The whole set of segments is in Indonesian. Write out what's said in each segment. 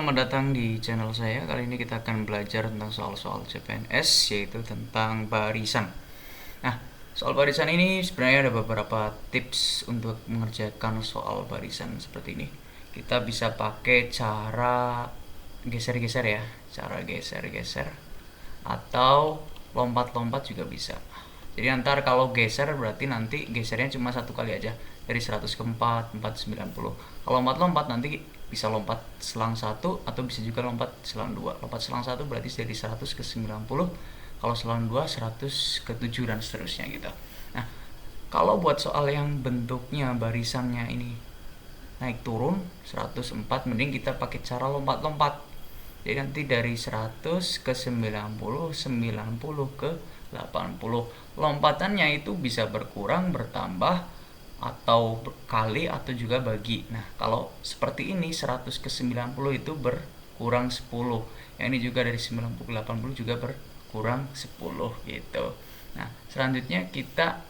selamat datang di channel saya. Kali ini kita akan belajar tentang soal-soal CPNS, yaitu tentang barisan. Nah, soal barisan ini sebenarnya ada beberapa tips untuk mengerjakan soal barisan seperti ini. Kita bisa pakai cara geser-geser ya, cara geser-geser, atau lompat-lompat juga bisa. Jadi antar kalau geser berarti nanti gesernya cuma satu kali aja, dari 100 ke 4, 490. Kalau lompat-lompat nanti bisa lompat selang 1 atau bisa juga lompat selang 2. Lompat selang 1 berarti dari 100 ke 90. Kalau selang 2 100 ke 7 dan seterusnya gitu. Nah, kalau buat soal yang bentuknya barisannya ini naik turun 104, mending kita pakai cara lompat-lompat. Jadi nanti dari 100 ke 90, 90 ke 80. Lompatannya itu bisa berkurang, bertambah, atau kali, atau juga bagi. Nah, kalau seperti ini 100 ke 90 itu berkurang 10. Yang ini juga dari 90 ke 80 juga berkurang 10 gitu. Nah, selanjutnya kita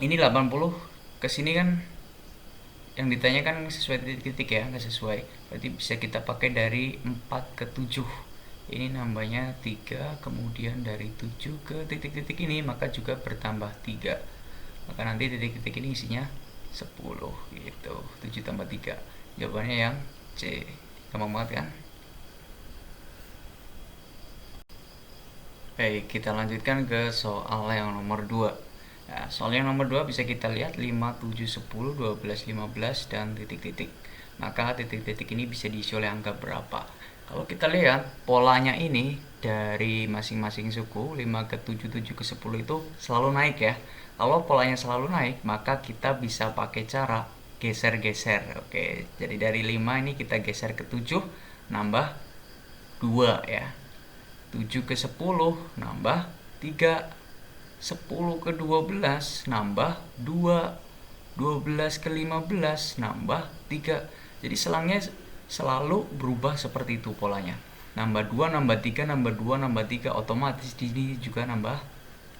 ini 80 ke sini kan yang ditanyakan sesuai titik-titik ya, nggak sesuai. Berarti bisa kita pakai dari 4 ke 7. Ini nambahnya 3, kemudian dari 7 ke titik-titik ini maka juga bertambah 3. Maka nanti titik-titik ini isinya 10 gitu. 7 tambah 3. Jawabannya yang C. Gampang banget kan? Baik, kita lanjutkan ke soal yang nomor 2. Nah, soal yang nomor 2 bisa kita lihat 5, 7, 10, 12, 15, dan titik-titik. Maka titik-titik ini bisa diisi oleh angka berapa? Kalau kita lihat polanya ini dari masing-masing suku 5 ke 7, 7 ke 10 itu selalu naik ya. Kalau polanya selalu naik, maka kita bisa pakai cara geser-geser. Oke, jadi dari 5 ini kita geser ke 7, nambah 2 ya. 7 ke 10 nambah 3, 10 ke 12 nambah 2, 12 ke 15 nambah 3. Jadi selangnya selalu berubah seperti itu polanya. Nambah 2, nambah 3, nambah 2, nambah 3, otomatis di sini juga nambah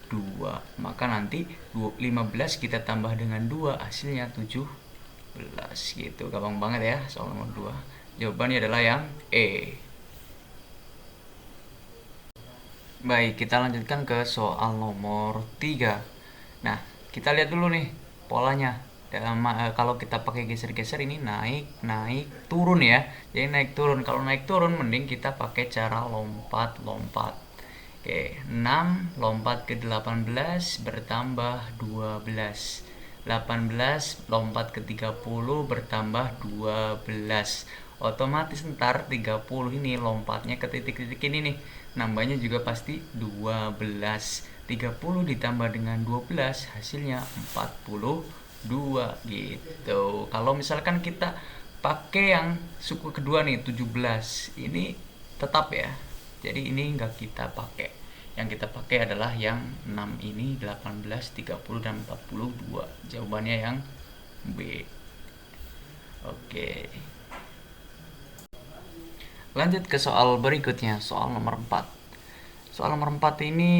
2. Maka nanti 15 kita tambah dengan 2 hasilnya 17 gitu. Gampang banget ya soal nomor 2. Jawabannya adalah yang E. Baik, kita lanjutkan ke soal nomor 3. Nah, kita lihat dulu nih polanya. Kalau kita pakai geser-geser ini naik, naik, turun ya. Jadi naik turun. Kalau naik turun mending kita pakai cara lompat-lompat. Oke, 6 lompat ke 18 bertambah 12. 18 lompat ke 30 bertambah 12. Otomatis ntar 30 ini lompatnya ke titik-titik ini nih. Nambahnya juga pasti 12. 30 ditambah dengan 12 hasilnya 42 gitu. Kalau misalkan kita pakai yang suku kedua nih 17, ini tetap ya. Jadi ini nggak kita pakai. Yang kita pakai adalah yang 6 ini, 18, 30, dan 42. Jawabannya yang B. Oke. Lanjut ke soal berikutnya, soal nomor 4. Soal nomor 4 ini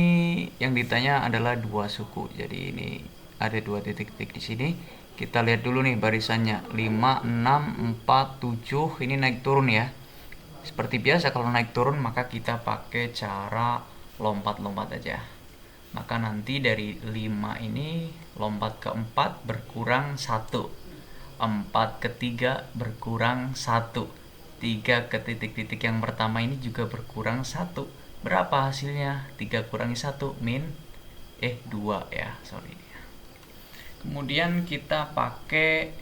yang ditanya adalah dua suku. Jadi ini ada dua titik-titik di sini. Kita lihat dulu nih barisannya. 5, 6, 4, 7. Ini naik turun ya. Seperti biasa kalau naik turun maka kita pakai cara lompat-lompat aja. Maka nanti dari 5 ini lompat ke 4 berkurang 1. 4 ke 3 berkurang 1. 3 ke titik-titik yang pertama ini juga berkurang 1. Berapa hasilnya? 3 kurangi 1 min 2 ya, sorry. Kemudian kita pakai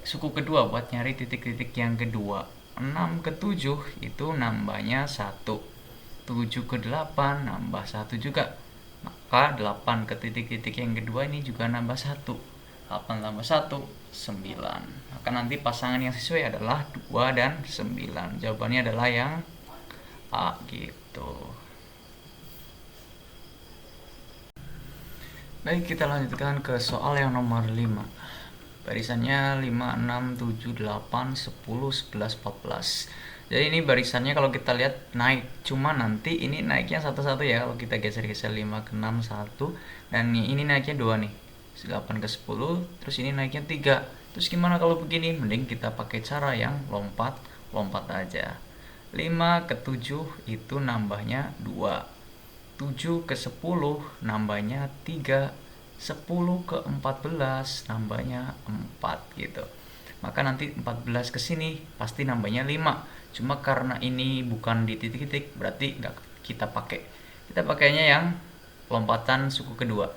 suku kedua buat nyari titik-titik yang kedua. 6 ke 7 itu nambahnya 1. 7 ke 8 nambah 1 juga. Maka 8 ke titik-titik yang kedua ini juga nambah 1. 8 tambah 1, 9. Maka nanti pasangan yang sesuai adalah 2 dan 9. Jawabannya adalah yang A gitu. Baik, kita lanjutkan ke soal yang nomor 5. Barisannya 5, 6, 7, 8, 10, 11, 14. Jadi ini barisannya kalau kita lihat naik, cuma nanti ini naiknya satu-satu ya. Kalau kita geser-geser 5 ke 6 1, dan ini naiknya 2 nih. 8 ke 10, terus ini naiknya 3. Terus gimana kalau begini? Mending kita pakai cara yang lompat lompat aja. 5 ke 7 itu nambahnya 2. 7 ke 10 nambahnya 3. 10 ke 14 nambahnya 4 gitu. Maka nanti 14 ke sini pasti nambahnya 5. Cuma karena ini bukan di titik-titik, berarti nggak kita pakai. Kita pakainya yang lompatan suku kedua.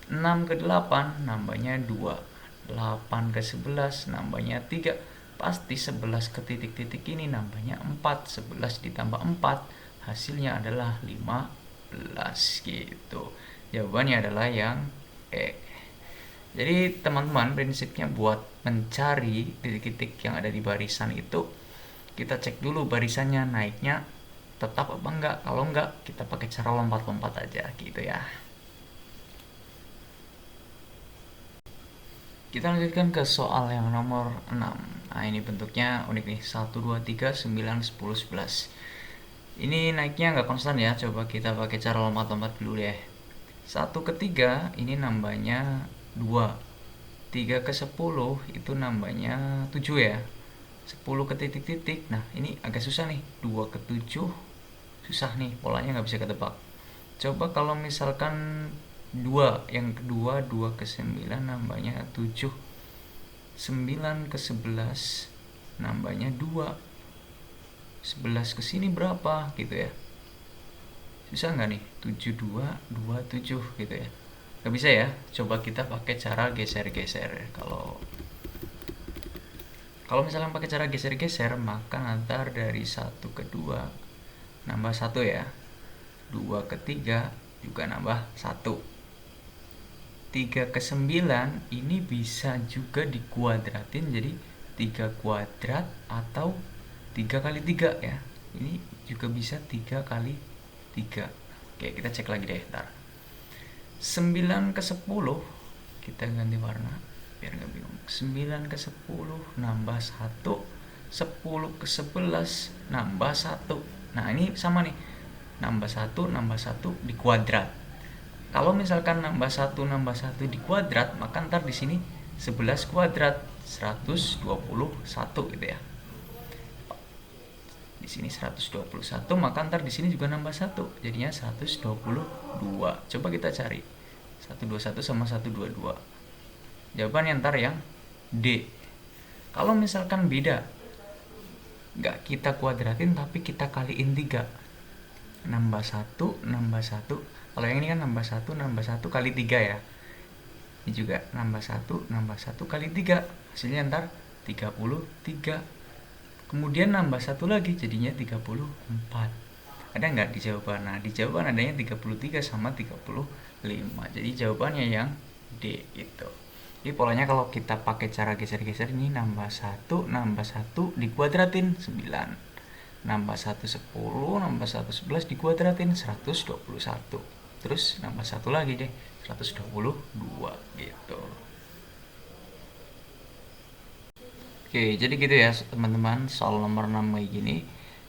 6 ke 8 nambahnya 2. 8 ke 11 nambahnya 3. Pasti 11 ke titik-titik ini nambahnya 4. 11 ditambah 4 hasilnya adalah 15 gitu. Jawabannya adalah yang E. Jadi teman-teman, prinsipnya buat mencari titik-titik yang ada di barisan itu, kita cek dulu barisannya naiknya tetap apa enggak. Kalau enggak, kita pakai cara lompat-lompat aja gitu ya. Kita lanjutkan ke soal yang nomor 6. Nah, ini bentuknya unik nih. 1, 2, 3, 9, 10, 11. Ini naiknya nggak konstan ya. Coba kita pakai cara lompat-lompat dulu deh. 1 ke 3 ini nambahnya 2. 3 ke 10 itu nambahnya 7 ya. 10 ke titik-titik. Nah, ini agak susah nih. 2 ke 7 susah nih, polanya nggak bisa ketebak. Coba kalau misalkan 2, yang kedua 2 ke 9 nambahnya 7. 9 ke 11 nambahnya 2. 11 ke sini berapa gitu ya. Susah nggak nih? 7, 2, 2, 7 gitu ya. Nggak bisa ya. Coba kita pakai cara geser-geser. Kalau misalnya pakai cara geser-geser, maka antar dari 1 ke 2 nambah 1 ya. 2 ke 3 juga nambah 1. 3 ke 9 ini bisa juga dikuadratin jadi 3 kuadrat atau 3 kali 3 ya. Ini juga bisa 3 kali 3. Oke, kita cek lagi deh ntar. 9 ke 10 kita ganti warna biar nggak bingung. 9 ke 10 nambah 1. 10 ke 11 nambah 1. Nah, ini sama nih. Nambah 1 di kuadrat. Kalau misalkan nambah 1 di kuadrat, maka ntar di sini 11 kuadrat 121 gitu ya. Di sini 121, maka ntar di sini juga nambah 1, jadinya 122. Coba kita cari 121 sama 122. Jawabannya ntar yang D. Kalau misalkan beda, nggak kita kuadratin tapi kita kaliin 3. Nambah 1. Kalau yang ini kan nambah 1 kali 3 ya. Ini juga nambah 1 kali 3. Hasilnya ntar 33. Kemudian nambah 1 lagi jadinya 34. Ada nggak di jawaban? Nah, di jawaban adanya 33 sama 35. Jadi jawabannya yang D itu. Jadi polanya kalau kita pakai cara geser-geser ini nambah 1 dikuadratin 9. Nambah 1 10, nambah 1 11 dikuadratin 121. Terus nambah 1 lagi deh 122 gitu. Oke, jadi gitu ya teman-teman, soal nomor 6 kayak gini.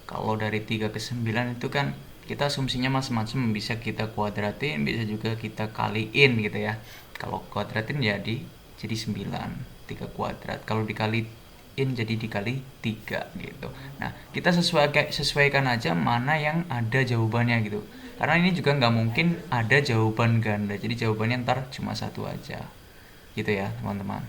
Kalau dari 3 ke 9 itu kan kita asumsinya macam-macam, bisa kita kuadratin, bisa juga kita kaliin gitu ya. Kalau kuadratin jadi 9, 3 kuadrat. Kalau dikaliin jadi dikali 3 gitu. Nah, kita sesuaikan aja mana yang ada jawabannya gitu. Karena ini juga nggak mungkin ada jawaban ganda. Jadi jawabannya ntar cuma 1 aja. Gitu ya, teman-teman.